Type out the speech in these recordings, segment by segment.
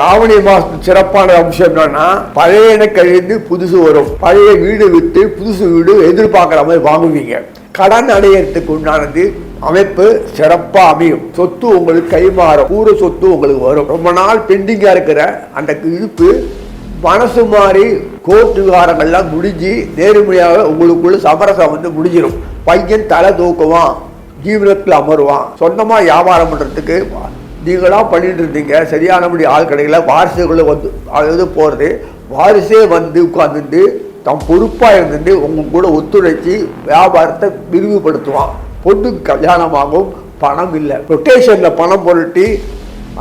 ஆவணி மாசம் சிறப்பான அம்சம் என்னன்னா, பழையன கழிந்து புதுசு வரும். பழைய வீடு விட்டு புதுசு வீடு எதிர்பார்க்குற மாதிரி வாங்குவீங்க. கடன் அடையறதுக்கு உண்டானது அமைப்பு சிறப்பா அமையும். சொத்து உங்களுக்கு கைமாறும். பூர சொத்து உங்களுக்கு வரும். ரொம்ப நாள் பெண்டிங்கா இருக்கிற அந்த இழுப்பு மனசு மாறி கோர்ட் விவகாரங்கள்லாம் முடிஞ்சு நேர்மையாக உங்களுக்குள்ள சமரசம் முடிஞ்சிடும். பையன் தலை தூக்குவான், ஜீவனத்தில் அமருவான். சொந்தமா வியாபாரம் பண்றதுக்கு நீங்களாம் பண்ணிட்டு இருந்தீங்க, சரியானபடி ஆள் கிடைக்கல. வாரிசுகளை அதாவது போகிறது, வாரிசே உட்கார்ந்துட்டு தம் பொறுப்பாக இருந்துட்டு உங்க கூட ஒத்துழைச்சி வியாபாரத்தை விரிவுபடுத்துவான். பொண்ணுக்கு கல்யாணமாகும், பணம் இல்லை. ரொட்டேஷனில் பணம் பொருட்டி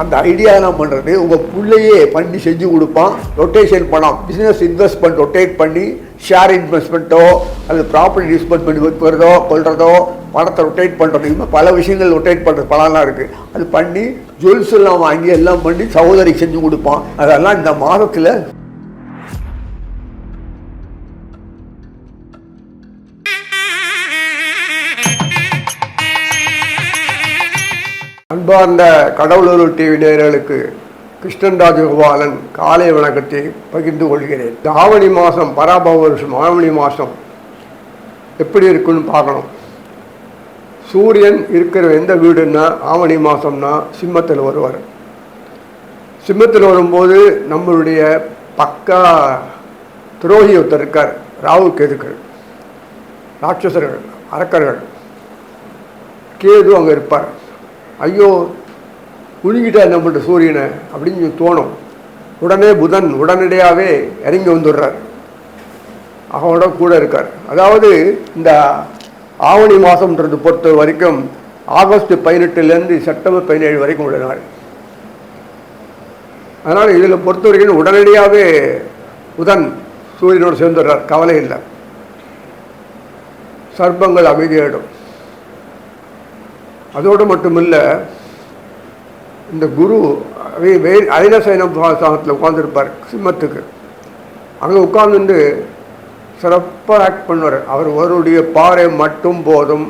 அந்த ஐடியா என்ன பண்ணுறது, உங்கள் பிள்ளையே பண்ணி செஞ்சு கொடுப்பான். ரொட்டேஷன் பணம், பிஸ்னஸ் இன்வெஸ்ட்மெண்ட் ரொட்டேட் பண்ணி ஷேர் இன்வெஸ்ட்மெண்ட்டோ அல்லது ப்ராப்பர்ட்டி இன்வெஸ்ட்மெண்ட் பண்ணி வைக்கிறதோ கொள்றதோ, பணத்தை ரொட்டேட் பண்ணுறது, இன்னும் பல விஷயங்கள் ரொட்டேட் பண்ணுறது பணம்லாம் இருக்குது. அது பண்ணி ஜுவல்ஸ் எல்லாம் வாங்கி எல்லாம் பண்ணி சகோதரிக்கு செஞ்சு கொடுப்பான். அதெல்லாம் இந்த மாதத்தில் அன்பார்ந்த கடவுளூர் டிவி நேயர்களுக்கு கிருஷ்ணன் ராஜகோபாலன் காலை வணக்கத்தை பகிர்ந்து கொள்கிறேன். இந்த ஆவணி மாதம், பராபவ வருஷம் ஆவணி மாதம் எப்படி இருக்குன்னு பார்க்கணும். சூரியன் இருக்கிற எந்த வீடுன்னா ஆவணி மாதம்னா சிம்மத்தில் வருவார். சிம்மத்தில் வரும்போது நம்மளுடைய பக்கா துரோகி ஒருத்தர் இருக்கார், ராகு கேதுக்கள், ராட்சசர்கள், அரக்கர்கள். கேது அங்கே இருப்பார். ஐயோ குழுங்கிட்டா நம்மள்ட்ட சூரியனை அப்படின்னு தோணும். உடனே புதன் உடனடியாகவே இறங்கி வந்துடுறார், அவனோட கூட இருக்கார். அதாவது இந்த ஆவணி மாதம்ன்றது பொறுத்த வரைக்கும் ஆகஸ்ட் 18 செப்டம்பர் 17 வரைக்கும் உள்ள நாள். அதனால் இதில் பொறுத்த வரைக்கும் உடனடியாகவே புதன் சூரியனோடு சேர்ந்துடுறார், கவலை இல்லை. சர்ப்பங்கள் அமைதியாயிடும். அதோடு மட்டும் இல்லை, இந்த குரு அயனசயனம் சாதத்தில் உட்காந்துருப்பார் சிம்மத்துக்கு. அங்கே உட்கார்ந்துட்டு சிறப்பாக ஆக்ட் பண்ணுவார். அவருடைய பாறை மட்டும் போதும்,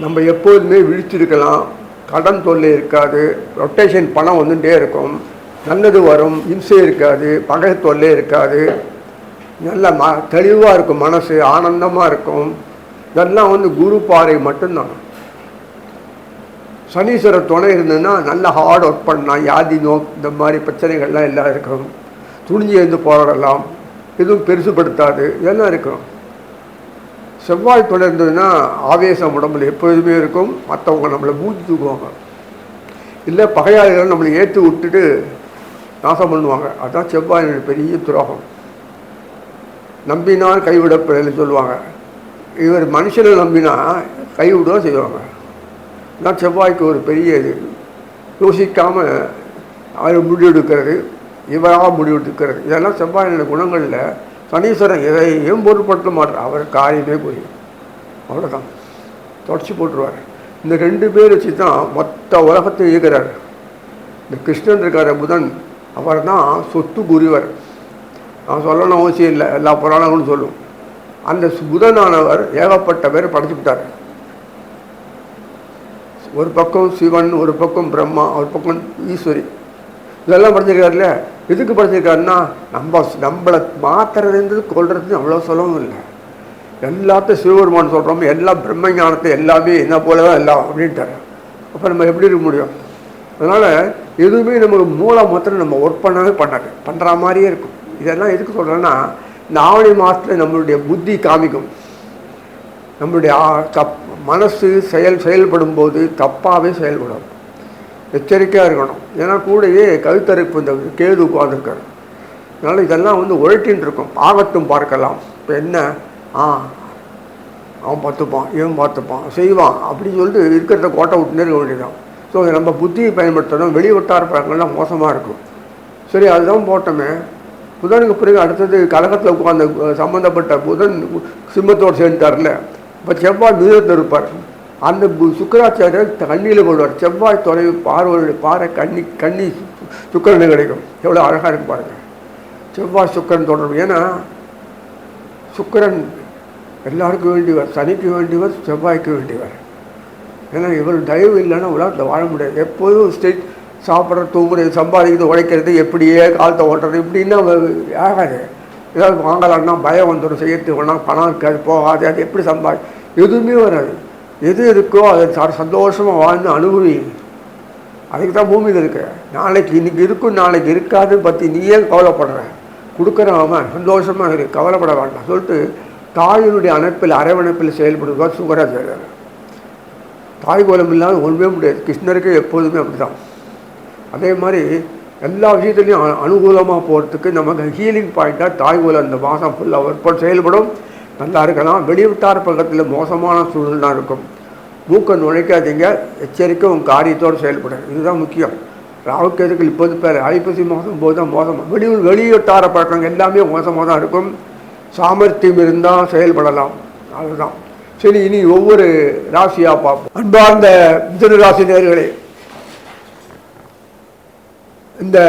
நம்ம எப்போதுமே விழிச்சிருக்கலாம். கடன் தொல்லை இருக்காது, ரொட்டேஷன் பணம் வந்துட்டே இருக்கும், நல்லது வரும், இம்சை இருக்காது, பகை தொல்லை இருக்காது, நல்ல தெளிவாக இருக்கும், மனசு ஆனந்தமாக இருக்கும். இதெல்லாம் குரு பாறை மட்டும்தான். சனீஸ்வரர் துணை இருந்ததுன்னா நல்ல ஹார்ட் ஒர்க் பண்ணலாம். யாதி இந்த மாதிரி பிரச்சனைகள்லாம் எல்லாம் இருக்கும். துணிஞ்சு எழுந்து போராடலாம், எதுவும் பெருசுப்படுத்தாது, இதெல்லாம் இருக்கும். செவ்வாய் துணை இருந்ததுன்னா ஆவேசம் உடம்புல எப்போதுமே இருக்கும். மற்றவங்க நம்மளை மூஞ்சி தூக்குவாங்க, இல்லை பகையாளிகள் நம்மளை ஏற்றி விட்டுட்டு நாசம் பண்ணுவாங்க. அதுதான் செவ்வாயினுடைய பெரிய துரோகம். நம்பினால் கைவிடப்படலைன்னு சொல்லுவாங்க. இவர் மனுஷனை நம்பினா கைவிட செய்வாங்க. நான் செவ்வாய்க்கு ஒரு பெரிய இது. யோசிக்காமல் அவர் முடிவெடுக்கிறது, இவராக முடிவெடுக்கிறது, இதெல்லாம் செவ்வாயினுடைய குணங்களில். சனீஸ்வரன் எதையும் பொருட்படுத்த மாட்டார், அவர் காரியமே புரியும், அவ்வளோதான், தொடச்சி போட்டுருவார். இந்த 2 பேர் வச்சு தான் மொத்த உலகத்தை இயக்குறார். இந்த கிருஷ்ணன் இருக்கார் புதன், அவர் தான் சொத்து குருவர். நான் சொல்லணும் அவசியம் இல்லை, எல்லா புராணங்களும் சொல்லும். அந்த புதனானவர் ஏகப்பட்ட பேர் படைச்சு விட்டார். ஒரு பக்கம் சிவன், ஒரு பக்கம் பிரம்மா, ஒரு பக்கம் ஈஸ்வரி, இதெல்லாம் படிச்சிருக்காருல்ல. எதுக்கு படிச்சிருக்காருன்னா, நம்மளை மாத்துறதுன்றது கொள்றது அவ்வளோ சொல்லவும் இல்லை. எல்லாத்தையும் சிவபெருமான் சொல்கிறோம், எல்லா பிரம்ம ஞானத்தை எல்லாமே என்ன போல தான் எல்லாம் அப்படின்ட்டார். அப்போ நம்ம எப்படி இருக்க முடியும்? அதனால் எதுவுமே நமக்கு மூலம் மாத்திரம் நம்ம ஒர்க் பண்ணவே பண்ணுற மாதிரியே இருக்கும். இதெல்லாம் எதுக்கு சொல்கிறேன்னா, இந்த ஆவணி மாதத்தில் நம்மளுடைய புத்தி காமிக்கும். நம்மளுடைய மனசு செயல்படும் போது தப்பாகவே செயல்படும். எச்சரிக்கையாக இருக்கணும். ஏன்னா கூடவே கழுத்தறுப்பு இந்த கேது உட்காந்துருக்காரு. அதனால் இதெல்லாம் உழட்டின்னு இருக்கும். ஆகட்டும் பார்க்கலாம். இப்போ என்ன, அவன் பார்த்துப்பான், இவன் பார்த்துப்பான், செய்வான் அப்படின்னு சொல்லிட்டு இருக்கிறத கோட்டை விட்டுனே இருக்க வேண்டியதான். ஸோ நம்ம புத்தியை பயன்படுத்தணும். வெளி வட்டார பழங்கள்லாம் மோசமாக இருக்கும். சரி, அதுதான் போட்டோமே. புதனுக்கு பிறகு அடுத்தது கலகத்தில் உட்காந்து சம்மந்தப்பட்ட புதன் சிம்மத்தோடு சேர்ந்துட்டார்ல. இப்போ செவ்வாய் மிதத்தில் இருப்பார். அந்த சுக்கராச்சாரியர் கண்ணியில் கொள்வார். செவ்வாய் தொலைவு பாறை கண்ணி சுக்கரனை கிடைக்கும். எவ்வளோ அழகாக இருக்கு பாருங்கள், செவ்வாய் சுக்கரன் தொடர்பு. ஏன்னா சுக்கரன் எல்லாருக்கும் வேண்டியவர், சனிக்கு வேண்டியவர், செவ்வாய்க்கு வேண்டியவர். ஏன்னா இவர் தயவு இல்லைன்னா உலகத்தில் வாழ முடியாது. எப்போதும் சாப்பிட்ற தூங்குறது சம்பாதிக்கிறது உழைக்கிறது எப்படியே காலத்தை ஓட்டுறது இப்படின்னா ஆகாது. ஏதாவது வாங்கலான்னா பயம் வந்துடும், செய்யறதுக்கு வேணா பணம் இருக்காது, போகாது, அது எப்படி எதுவுமே வராது. எது இருக்கோ அதை சந்தோஷமாக வாழ்ந்து அனுபவி. அதுக்கு தான் பூமியில் இருக்க. நாளைக்கு இன்றைக்கி இருக்கும் நாளைக்கு இருக்காதுன்னு பற்றி நீயே கவலைப்படுற, கொடுக்குறவன் சந்தோஷமாக இருக்கு, கவலைப்பட வேண்டாம் சொல்லிட்டு தாயினுடைய அணைப்பில் அரவணைப்பில் செயல்படுவா சுக்கராச்சாரியார். தாய் கோலம் இல்லாமல் ஒன்றுமே முடியாது. கிருஷ்ணருக்கு எப்போதுமே அப்படி தான். அதே மாதிரி எல்லா விஷயத்துலையும் அனுகூலமாக போகிறதுக்கு நமக்கு ஹீலிங் பாயிண்ட்டாக தாய் கோலம் இந்த மாதம் ஃபுல்லாக ஒர்க் செயல்படும். நல்லா இருக்கலாம். வெளிவிட்டார் பக்கத்தில் மோசமான சூழ்நிலை இருக்கும். மூக்கை நுழைக்காதீங்க, எச்சரிக்கை உங்கள் காரியத்தோடு செயல்படும். இதுதான் முக்கியம். ராவுக்கேதுக்கள் இப்போது பேர் ஐப்பசி மாதம் போது தான் மோசமாக வெளிவட்டார பழக்கம் எல்லாமே மோசமாக தான் இருக்கும். சாமர்த்தியம் இருந்தால் செயல்படலாம். அதுதான் சரி. இனி ஒவ்வொரு ராசியாக பார்ப்போம். அன்பார்ந்த மிதுன ராசி நேயர்களே, இந்த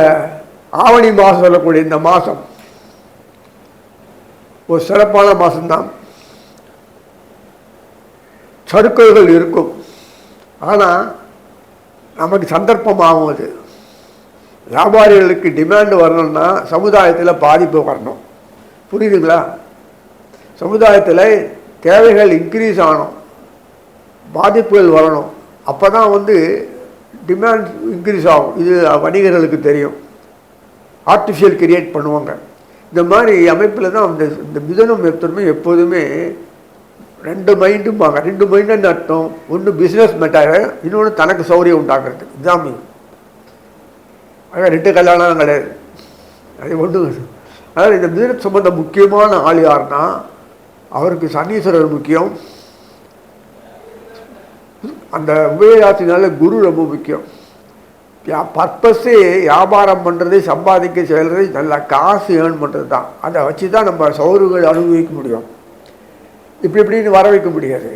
ஆவணி மாதம் சொல்லக்கூடிய இந்த மாதம் ஒரு சிறப்பான மாதம்தான். சறுக்கல்கள் இருக்கும், ஆனால் நமக்கு சந்தர்ப்பமாகும். அது வியாபாரிகளுக்கு டிமாண்டு வரணும்னா சமுதாயத்தில் பாதிப்பு வரணும். புரியுதுங்களா? சமுதாயத்தில் தேவைகள் இன்க்ரீஸ் ஆகணும், பாதிப்புகள் வரணும். அப்போ தான் டிமாண்ட் இன்க்ரீஸ் ஆகும். இது வணிகர்களுக்கு தெரியும். ஆர்டிஃபிஷியல் கிரியேட் பண்ணுவாங்க. இந்த மாதிரி அமைப்பில் தான் இந்த மிதுனம் எப்போதுமே ரெண்டு மைண்டும்பாங்க. ரெண்டு மைண்டுன்னு அர்த்தம். ஒன்று பிஸ்னஸ் மெட்டாக, இன்னொன்று தனக்கு சௌரியம் உண்டாக்குறது. இதுதான் மீன். அதான் ரெண்டு கல்யாணம் கிடையாது, அது ஒன்று. அதாவது இந்த மிதுன சம்பந்தம் முக்கியமான ஆள் யாருன்னா அவருக்கு சனீஸ்வரர் முக்கியம். அந்த உபயராசினால குரு ரொம்ப முக்கியம். பர்பஸே வியாபாரம் பண்ணுறது, சம்பாதிக்க செய்கிறது, நல்லா காசு ஏர்ன் பண்ணுறது தான். அதை வச்சு தான் நம்ம சௌரியங்கள் அனுபவிக்க முடியும். இப்படின்னு வர வைக்க முடியாது.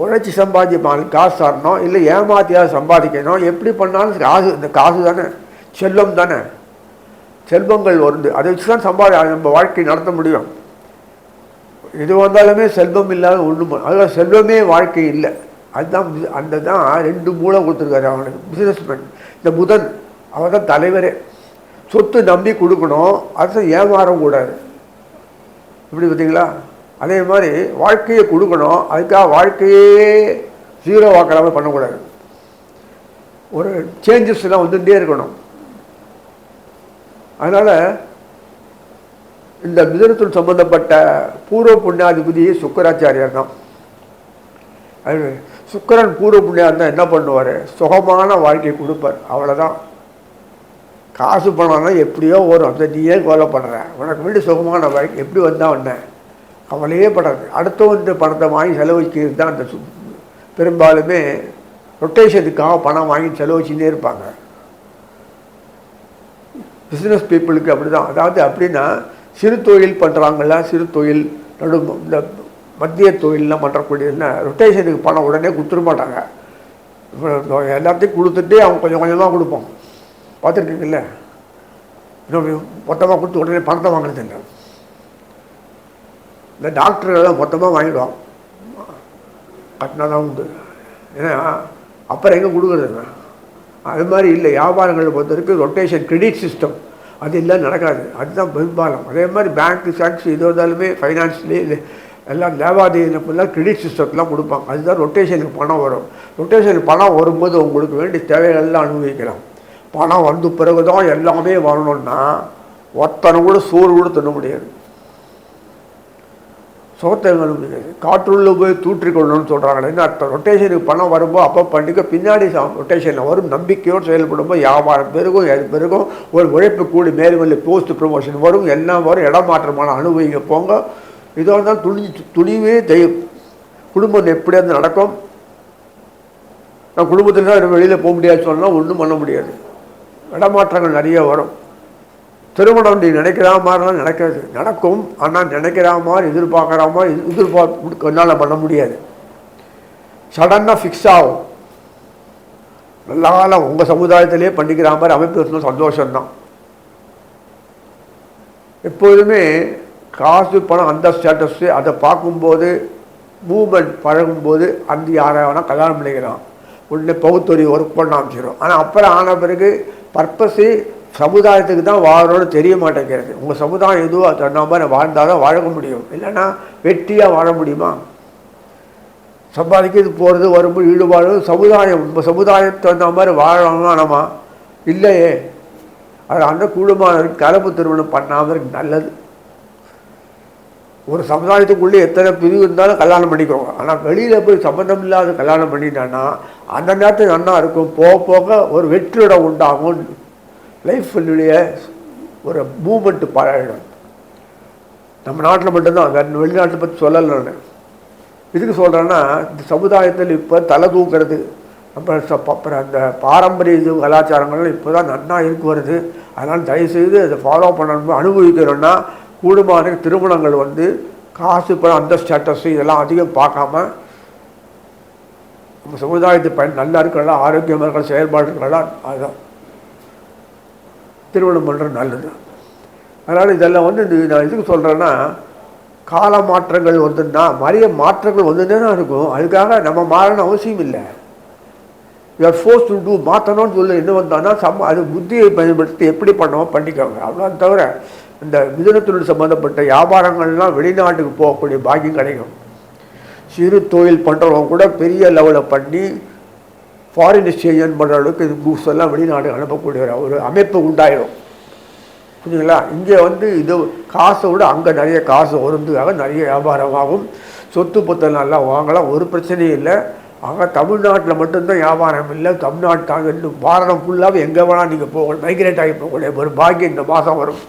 உழைச்சி சம்பாதிப்பாங்க, காசு தரணும், இல்லை ஏமாத்தியாவது சம்பாதிக்கணும். எப்படி பண்ணாலும் காசு, இந்த காசு தானே செல்வம் தானே, செல்வங்கள் வருது. அதை வச்சு தான் நம்ம வாழ்க்கை நடத்த முடியும். இது வந்தாலுமே செல்வம் இல்லாத ஒன்றும், அதில் செல்வமே வாழ்க்கை இல்லை. அதுதான் அந்த தான் ரெண்டு மூலம் கொடுத்துருக்காரு அவனுக்கு. பிஸ்னஸ்மேன் இந்த புதன், அவன் தான் தலைவரே. சொத்து நம்பி கொடுக்கணும், அதை ஏமாறக்கூடாது. இப்படி பார்த்தீங்களா? அதே மாதிரி வாழ்க்கையை கொடுக்கணும், அதுக்காக வாழ்க்கையே ஜீரோ ஆக்கலாமல் பண்ணக்கூடாது. ஒரு சேஞ்சஸ்லாம் வந்துகிட்டே இருக்கணும். அதனால் இந்த மிதுனத்துடன் சம்பந்தப்பட்ட பூர்வ புண்ணியாதிபதி சுக்கராச்சாரியார் தான். அது சுக்கரன் பூர்வ புண்ணியாக இருந்தால் என்ன பண்ணுவார்? சுகமான வாழ்க்கை கொடுப்பார். அவ்வளோதான். காசு பணம்னா எப்படியோ வரும், அந்த நீயே கவலைப்படுற. உனக்கு வேண்டி சுகமான வாழ்க்கை எப்படி வந்தால் வந்தேன் கவலையே படாது. அடுத்த பணத்தை வாங்கி செலவழிக்கிறது தான் அந்த பெரும்பாலுமே ரொட்டேஷனுக்காக பணம் வாங்கி செலவழிச்சுன்னே இருப்பாங்க. பிஸ்னஸ் பீப்புளுக்கு அப்படி தான். அதாவது அப்படின்னா சிறு தொழில் பண்ணுறாங்களா, சிறு தொழில் இந்த மத்திய தொழிலெலாம் பண்ணுறக்கூடியதுன்னா ரொட்டேஷனுக்கு பணம் உடனே கொடுத்துட மாட்டாங்க. எல்லாத்தையும் கொடுத்துட்டு அவங்க கொஞ்சம் கொஞ்சமாக கொடுப்போம். பார்த்துருக்கீங்கல்ல? இன்னும் மொத்தமாக கொடுத்து உடனே பணத்தை வாங்கினது இல்லை. இந்த டாக்டர்களெல்லாம் மொத்தமாக வாங்கிடுவாங்க, கட்டினா தான் உண்டு. ஏன்னா அப்புறம் எங்கே கொடுக்குறதுங்க? அது மாதிரி இல்லை. வியாபாரங்களை பொறுத்த வரைக்கும் ரொட்டேஷன் கிரெடிட் சிஸ்டம் அது எல்லாம் நடக்காது. அதுதான் பெரும்பாலும். அதே மாதிரி பேங்க்கு சாக்ஸ் இது வந்தாலுமே ஃபைனான்ஸ்லேயே இல்லை, எல்லாம் லேவாதேவியில் ஃபுல்லாக கிரெடிட் சிஸ்டத்துலாம் கொடுப்பாங்க. அதுதான் ரொட்டேஷனுக்கு பணம் வரும். ரொட்டேஷனுக்கு பணம் வரும்போது உங்களுக்கு வேண்டிய தேவைகள்லாம் அனுபவிக்கலாம். பணம் வந்த பிறகு தான் எல்லாமே வரணும்னா ஒருத்தனை கூட சோறு கூட தின்ன முடியாது, சோத்தை முடியாது. காற்றுள்ள போய் தூற்றிக்கொள்ளணும்னு சொல்கிறாங்களே, என்ன அர்த்தம்? ரொட்டேஷனுக்கு பணம் வரும்போது அப்போ பண்ணிக்க, பின்னாடி ரொட்டேஷனில் வரும். நம்பிக்கையோடு செயல்படும்போது வியாபாரம் பெருகும், எது பெருகும், ஒரு உழைப்பு கூடி மேலும் போஸ்ட் ப்ரொமோஷன் வரும், எல்லாம் வரும். இடமாற்றமான அனுபவிங்க போங்க. இதோ தான் துணிவே தெய்வம். குடும்பம் எப்படியாவது நடக்கும். நான் குடும்பத்தில் தான் வெளியில் போக முடியாது சொன்னால் ஒன்றும் பண்ண முடியாது. இடமாற்றங்கள் நிறைய வரும். திருமணம் நீ நினைக்கிற மாதிரிலாம் நடக்காது, நடக்கும். ஆனால் நினைக்கிற மாதிரி எதிர்பார்க்குற மாதிரி எதிர்பார்ப்பு என்னால் பண்ண முடியாது. சடனாக ஃபிக்ஸ் ஆகும். நல்ல காலம் உங்கள் சமுதாயத்திலே பண்ணிக்கிற மாதிரி அமைப்பு இருந்தால் சந்தோஷம்தான். எப்போதுமே காசு பணம் அந்த ஸ்டேட்டஸு அதை பார்க்கும்போது மூமெண்ட் பழகும்போது அந்த யாரை வேணால் கல்யாணம் பண்ணிக்கலாம், உடனே பகுத்தொறி ஒர்க் பண்ண ஆரம்பிச்சிடும். ஆனால் அப்புறம் ஆன பிறகு பர்பஸு சமுதாயத்துக்கு தான் வாழணும்னு தெரிய மாட்டேங்கிறது. உங்கள் சமுதாயம் எதுவோ அது தகுந்த மாதிரி வாழ்ந்தால் தான் வாழ முடியும், இல்லைன்னா வெட்டியாக வாழ முடியுமா? சம்பாதிக்கிறது போகிறது வரும்போது ஈடுபாடு சமுதாயம், நம்ம சமுதாயத்துக்கு தகுந்த மாதிரி வாழணும்னா நம்ம இல்லையே. அது அந்த குடும்பம் கலப்பு திருமணம் பண்ணாமல் இருக்கு நல்லது. ஒரு சமுதாயத்துக்குள்ளே எத்தனை பிரிவு இருந்தாலும் கல்யாணம் பண்ணிக்கோங்க. ஆனால் வெளியில் போய் சம்மந்தம் இல்லாத கல்யாணம் பண்ணிட்டான்னா அந்த நேரத்துக்கு நல்லா இருக்கும். போக போக ஒரு வெற்றிடம் உண்டாகும், லைஃப்னுடைய ஒரு மூமெண்ட்டு பழகிடும். நம்ம நாட்டில் மட்டும்தான், வேறு வெளிநாட்டை பற்றி சொல்லலை நான். இதுக்கு சொல்கிறேன்னா இந்த சமுதாயத்தில் இப்போ தலை தூக்கிறது நம்ம அப்புறம் அந்த பாரம்பரிய இது கலாச்சாரங்கள்லாம் இப்போ தான் நன்னா இருக்கு வருது. அதனால் தயவுசெய்து அதை ஃபாலோ பண்ணணும். அனுபவிக்கிறோன்னா கூடுமான திருமணங்கள் வந்து காசு பணம் அந்த ஸ்டேட்டஸு இதெல்லாம் அதிகம் பார்க்காம நம்ம சமுதாயத்தை நல்லா இருக்கலாம், ஆரோக்கியமாக இருக்கலாம், செயல்பாடு இருக்கலாம், அதுதான் திருமணம் பண்ணுறது நல்லது. அதனால் இதெல்லாம் வந்து நான் எதுக்கு சொல்கிறேன்னா கால மாற்றங்கள் வந்துன்னா நிறைய மாற்றங்கள் வந்துன்னே இருக்கும். அதுக்காக நம்ம மாறணும் அவசியம் இல்லை. You're force to do. மாற்றணும்னு சொல்லி என்ன வந்தான்னா அது புத்தியை பயன்படுத்தி எப்படி பண்ணோம் பண்ணிக்கோங்க, அவ்வளோ. தவிர இந்த மிதுனத்துடன் சம்மந்தப்பட்ட வியாபாரங்கள்லாம் வெளிநாட்டுக்கு போகக்கூடிய பாக்கியம் கிடைக்கும். சிறு தொழில் பண்ணுறவங்க கூட பெரிய லெவலில் பண்ணி ஃபாரின் எக்ஸ்சேஞ்ச் பண்ணுற அளவுக்கு இது கூஸ் எல்லாம் வெளிநாடு அனுப்பக்கூடிய ஒரு அமைப்பு உண்டாயிடும். புரியுங்களா? இங்கே வந்து இது காசை விட அங்கே நிறைய காசு வருந்துக்காக நிறைய வியாபாரமாகும். சொத்து பத்தல் நல்லா வாங்கலாம், ஒரு பிரச்சனையும் இல்லை. ஆக தமிழ்நாட்டில் மட்டும்தான் வியாபாரம் இல்லை. தமிழ்நாட்டுக்காக இன்னும் பாரதம் ஃபுல்லாகவே எங்கே வேணால் நீங்கள் போகணும், மைக்ரேட் ஆகி போகக்கூடிய ஒரு பாக்கியம் இந்த மாதம் வரும்.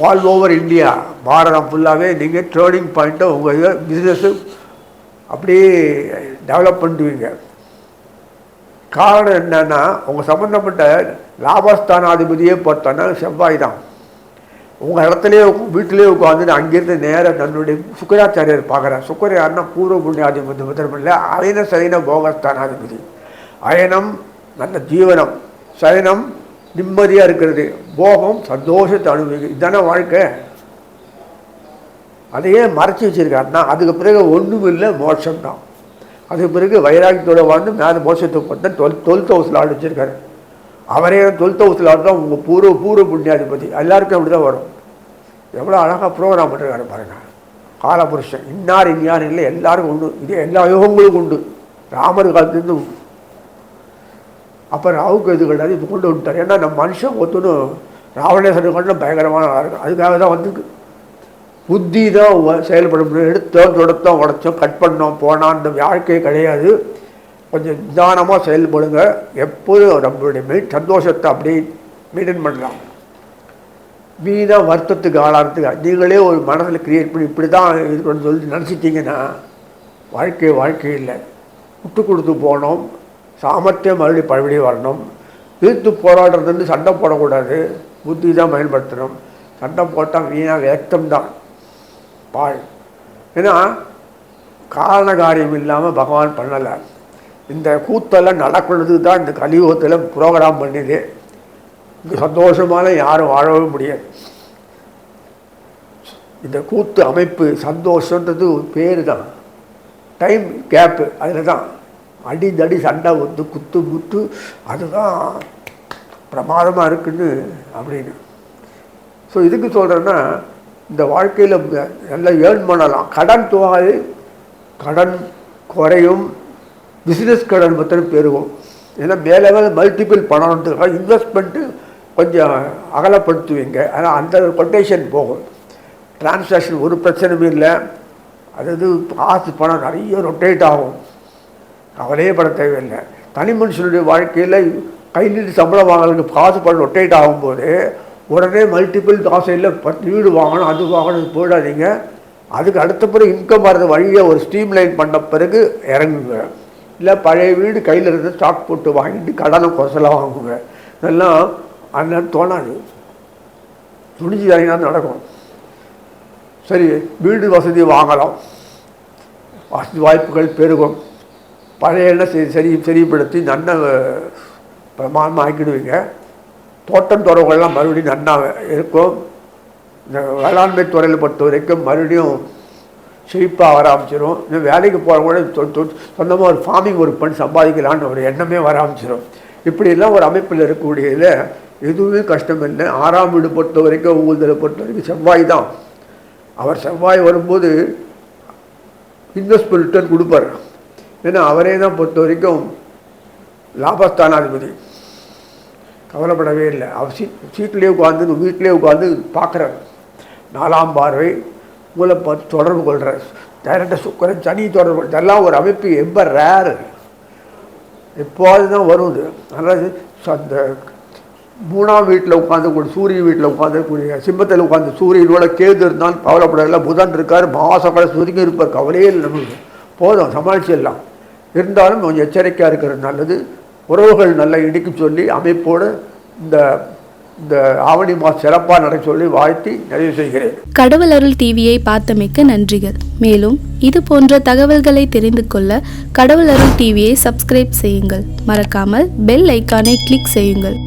ஆல் ஓவர் இந்தியா பாரதம் ஃபுல்லாகவே நீங்கள் ட்ரேடிங் பாயிண்ட்டை உங்கள் பிஸ்னஸ்ஸு அப்படியே டெவலப் பண்ணுவீங்க. காரணம் என்னன்னா உங்கள் சம்மந்தப்பட்ட லாபஸ்தானாதிபதியே பார்த்தோன்னா செவ்வாய் தான். உங்கள் இடத்துலேயே வீட்டிலே உட்காந்து அங்கேருந்து நேராக தன்னுடைய சுக்கராச்சாரியர் பார்க்குறார். சுக்கரார்னா பூர்வ புண்ணியாதிபதி முதல்ல. அயன சயன போகஸ்தானாதிபதி. அயனம் நல்ல ஜீவனம், சயனம் நிம்மதியாக இருக்கிறது, போகம் சந்தோஷத்தை அனுபவிக்க. இதுதானே வாழ்க்கை. அதையே மறைச்சி வச்சுருக்காருன்னா அதுக்கு பிறகு ஒன்றும் இல்லை, மோட்சம்தான். அதுக்கு பிறகு வைராக்கியத்தோடு வாழ்ந்து மேலே மோட்சத்துக்கு பார்த்தா 12th ஹவுஸில் ஆள் வச்சுருக்காரு. அவரே 12th ஹவுஸில் ஆள் தான் உங்கள் பூர்வ புண்ணியாதிபதி. எல்லாருக்கும் அப்படி தான் வரும். எவ்வளோ அழகாக ப்ரோக்ராம் பண்ணிருக்காரு பாருங்கள். காலபுருஷன் இன்னார் இன்னார் இல்லை, எல்லாருக்கும் உண்டு. இதே எல்லா யோகங்களுக்கும் உண்டு. ராமர் காலத்துலேருந்து உண்டு. அப்போ ராவுக்கு எது கிடையாது, இப்போ கொண்டு விட்டார். ஏன்னா நம்ம மனுஷன் ஒத்துணும் ராவணேஸ்வரன் கொண்டு பயங்கரமான இருக்கும். அதுக்காக தான் வந்து புத்தி தான் செயல்பட முடியும். எடுத்தோம் தொடத்தோம் உடச்சோம் கட் பண்ணோம் போனால் அந்த வாழ்க்கையே கிடையாது. கொஞ்சம் நிதானமாக செயல்படுங்க. எப்போதும் நம்மளுடைய சந்தோஷத்தை அப்படியே மெயின்டைன் பண்ணலாம். வீணாக வருத்தத்துக்கு ஆளாகிறதுக்கு நீங்களே ஒரு மனதில் கிரியேட் பண்ணி இப்படி தான் இருக்கணும்னு சொல்லி நினச்சிட்டிங்கன்னா வாழ்க்கை இல்லை. விட்டு கொடுத்து போகணும், சாமர்த்தியம் மறுபடியும் வரணும். எதிர்த்து போராடுறதுன்னு சண்டை போடக்கூடாது, புத்தி தான் பயன்படுத்தணும். சண்டை போட்டால் வீணாக வேக்தம் தான் பாழ். ஏன்னா காரண காரியம் இல்லாமல் பகவான் பண்ணலை. இந்த கூத்தெல்லாம் நடக்கிறது தான் இந்த கலியுகத்தில் ப்ரோக்ராம் பண்ணிது. இங்கே சந்தோஷமான யாரும் வாழவே முடியாது. இந்த கூத்து அமைப்பு சந்தோஷன்றது ஒரு பேர் தான், டைம் கேப்பு. அதில் தான் அடி சண்டை வந்து குத்து குத்து அதுதான் பிரமாதமாக இருக்குன்னு அப்படின்னு. ஸோ இதுக்கு சொல்கிறேன்னா இந்த வாழ்க்கையில் நல்லா ஏர்ன் பண்ணலாம். கடன் துவாது, கடன் குறையும், பிஸ்னஸ் கடன் பற்றி பெருகும். ஏன்னா மேலே மல்டிபிள் பண்ணணுன்றதுக்காக இன்வெஸ்ட்மெண்ட்டு கொஞ்சம் அகலப்படுத்துவீங்க. ஆனால் அந்த கொட்டேஷன் போகும். டிரான்சாக்ஷன் ஒரு பிரச்சனையும் இல்லை. அதாவது காசு பணம் நிறைய ரொட்டேட் ஆகும், கவலையே பட தேவையில்லை. தனி மனுஷனுடைய வாழ்க்கையில் கை நீட்டு சம்பளம் வாங்கறதுக்கு காசு பணம் ரொட்டேட் ஆகும்போது உடனே மல்டிபிள் காசு இல்லை, 10 வீடு வாங்கணும் அது வாங்கணும் போயிடாதீங்க. அதுக்கு அடுத்த பிறகு இன்கம் வர்றது வழியை ஒரு ஸ்ட்ரீம் லைன் பண்ண பிறகு இறங்குங்க. இல்லை பழைய வீடு கையில் இருந்து ஸ்டாக் போட்டு வாங்கிட்டு கடனை கொசலாக வாங்குங்க. இதெல்லாம் அந்த தோணாது, துணிஞ்சு இறங்கினா நடக்கும். சரி, வீடு வசதி வாங்கலாம், வசதி வாய்ப்புகள் பெருகும். பழைய எண்ணெய் சரிப்படுத்தி நன்ன பிரமாணமாக ஆக்கிடுவீங்க. தோட்டம் துறவுகள்லாம் மறுபடியும் நன்னா இருக்கும். இந்த வேளாண்மை துறையில் பொறுத்த வரைக்கும் மறுபடியும் செழிப்பாக வர ஆரம்பிச்சிடும். இன்னும் வேலைக்கு போகிறவங்க கூட சொந்தமாக ஒரு ஃபார்மிங் ஒர்க் பண்ணி சம்பாதிக்கலான்னு ஒரு எண்ணமே வர ஆரம்பிச்சிடும். இப்படியெல்லாம் ஒரு அமைப்பில் இருக்கக்கூடியதில் எதுவுமே கஷ்டம் இல்லை. 6ஆம் வீடு பொறுத்த வரைக்கும் உங்களை பொறுத்த வரைக்கும் செவ்வாய் தான். அவர் செவ்வாய் வரும்போது இன்வெஸ்ட்மெண்ட் ரிட்டர்ன் கொடுப்பார். ஏன்னா அவரே தான் பொறுத்த வரைக்கும் லாபஸ்தானாதிபதி. கவலைப்படவே இல்லை. அவர் சீட்லேயே உட்காந்து வீட்டிலே உட்காந்து பார்க்குறார். 4ஆம் பார்வை உங்களை பார்த்து தொடர்பு கொள்கிறார். டைரக்டாக சுக்கரன் சனி தொடர்பு, இதெல்லாம் ஒரு அமைப்பு ரொம்ப ரேரு, எப்போது தான் வரும். இது அதனால் அந்த 3ஆம் வீட்டில் உட்காந்துக்கூடிய சூரிய வீட்டில் உட்காந்துக்கூடிய சிம்மத்தில் உட்காந்து சூரியனோட கேது இருந்தாலும் கவலைப்படல. புதன் இருக்கார், மாதம் கூட சுருங்கி இருப்பார், கவலையே இல்லை. நமக்கு போதும், சமாளிச்சிடலாம். இருந்தாலும் கொஞ்சம் எச்சரிக்கையாக இருக்கிறது நல்லது. உறவுகள் நல்லா இடிக்க சொல்லி அமைப்போடு இந்த இந்த ஆவணி மாதம் சிறப்பாக நடக்க சொல்லி வாழ்த்தி நிறைவு செய்கிறேன். கடவுள் அருள் டிவியை பார்த்தமைக்கு நன்றிகள். மேலும் இது போன்ற தகவல்களை தெரிந்து கொள்ள கடவுள் அருள் டிவியை சப்ஸ்கிரைப் செய்யுங்கள். மறக்காமல் பெல் ஐக்கானை கிளிக் செய்யுங்கள்.